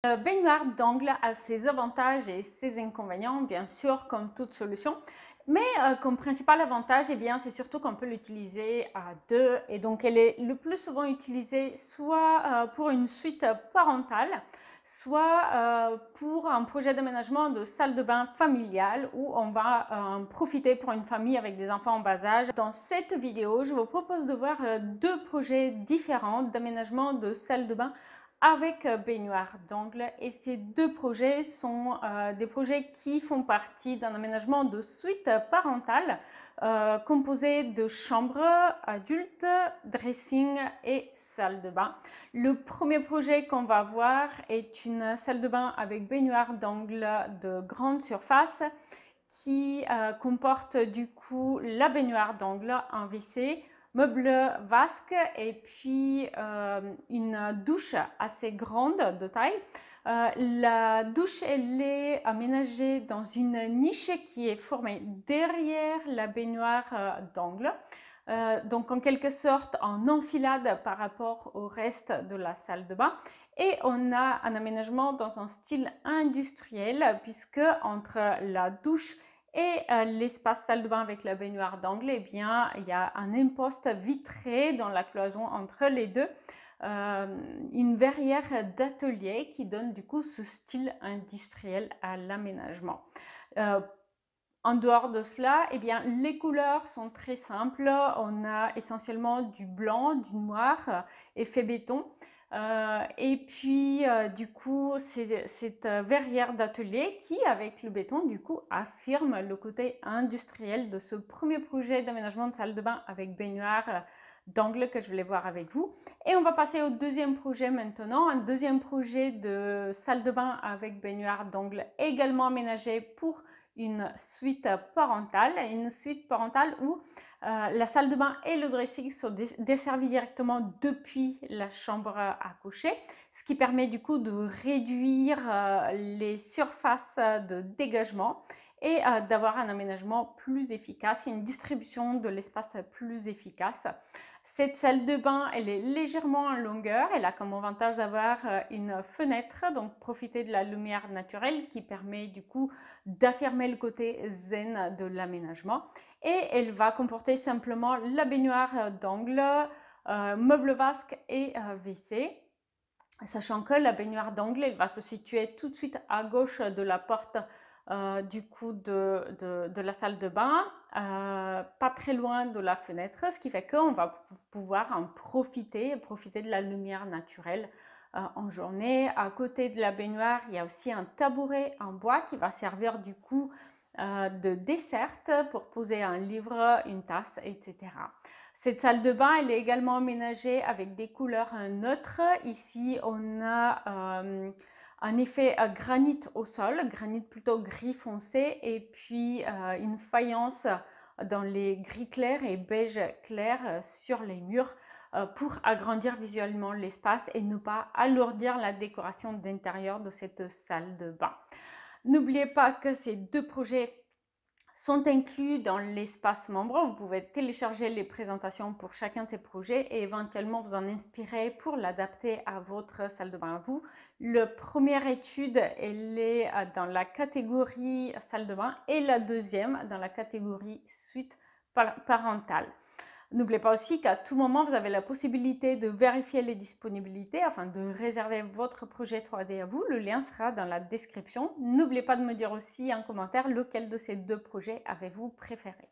Le baignoire d'angle a ses avantages et ses inconvénients, bien sûr, comme toute solution. Mais comme principal avantage, eh bien, c'est surtout qu'on peut l'utiliser à deux. Et donc, elle est le plus souvent utilisée soit pour une suite parentale, soit pour un projet d'aménagement de salle de bain familiale où on va profiter pour une famille avec des enfants en bas âge. Dans cette vidéo, je vous propose de voir deux projets différents d'aménagement de salle de bain avec baignoire d'angle, et ces deux projets sont des projets qui font partie d'un aménagement de suite parentale composé de chambres adultes, dressing et salle de bain. Le premier projet qu'on va voir est une salle de bain avec baignoire d'angle de grande surface qui comporte du coup la baignoire d'angle en WC, meuble vasque et puis une douche assez grande de taille. La douche, elle est aménagée dans une niche qui est formée derrière la baignoire d'angle. Donc en quelque sorte en enfilade par rapport au reste de la salle de bain. Et on a un aménagement dans un style industriel puisque entre la douche et l'espace salle de bain avec la baignoire d'angle, eh bien, il y a un imposte vitré dans la cloison entre les deux, une verrière d'atelier qui donne du coup ce style industriel à l'aménagement. En dehors de cela, eh bien, les couleurs sont très simples. On a essentiellement du blanc, du noir, effet béton. Et puis, du coup, c'est cette verrière d'atelier qui, avec le béton, du coup, affirme le côté industriel de ce premier projet d'aménagement de salle de bain avec baignoire d'angle que je voulais voir avec vous. Et on va passer au deuxième projet maintenant, un deuxième projet de salle de bain avec baignoire d'angle également aménagé pour une suite parentale où la salle de bain et le dressing sont desservis directement depuis la chambre à coucher, ce qui permet du coup de réduire les surfaces de dégagement et d'avoir un aménagement plus efficace, une distribution de l'espace plus efficace. Cette salle de bain, elle est légèrement en longueur. Elle a comme avantage d'avoir une fenêtre, donc profiter de la lumière naturelle qui permet du coup d'affirmer le côté zen de l'aménagement. Et elle va comporter simplement la baignoire d'angle, meuble vasque et WC. Sachant que la baignoire d'angle, elle va se situer tout de suite à gauche de la porte du coup de la salle de bain, pas très loin de la fenêtre, ce qui fait qu'on va pouvoir en profiter de la lumière naturelle en journée. À côté de la baignoire, il y a aussi un tabouret en bois qui va servir du coup de desserte pour poser un livre, une tasse, etc. Cette salle de bain, elle est également aménagée avec des couleurs neutres. Ici, on a un effet granit au sol, granit plutôt gris foncé, et puis une faïence dans les gris clairs et beige clair sur les murs pour agrandir visuellement l'espace et ne pas alourdir la décoration d'intérieur de cette salle de bain. N'oubliez pas que ces deux projets sont inclus dans l'espace membre. Vous pouvez télécharger les présentations pour chacun de ces projets et éventuellement vous en inspirer pour l'adapter à votre salle de bain à vous. La première étude, elle est dans la catégorie salle de bain et la deuxième dans la catégorie suite parentale. N'oubliez pas aussi qu'à tout moment, vous avez la possibilité de vérifier les disponibilités afin de réserver votre projet 3D à vous. Le lien sera dans la description. N'oubliez pas de me dire aussi en commentaire lequel de ces deux projets avez-vous préféré.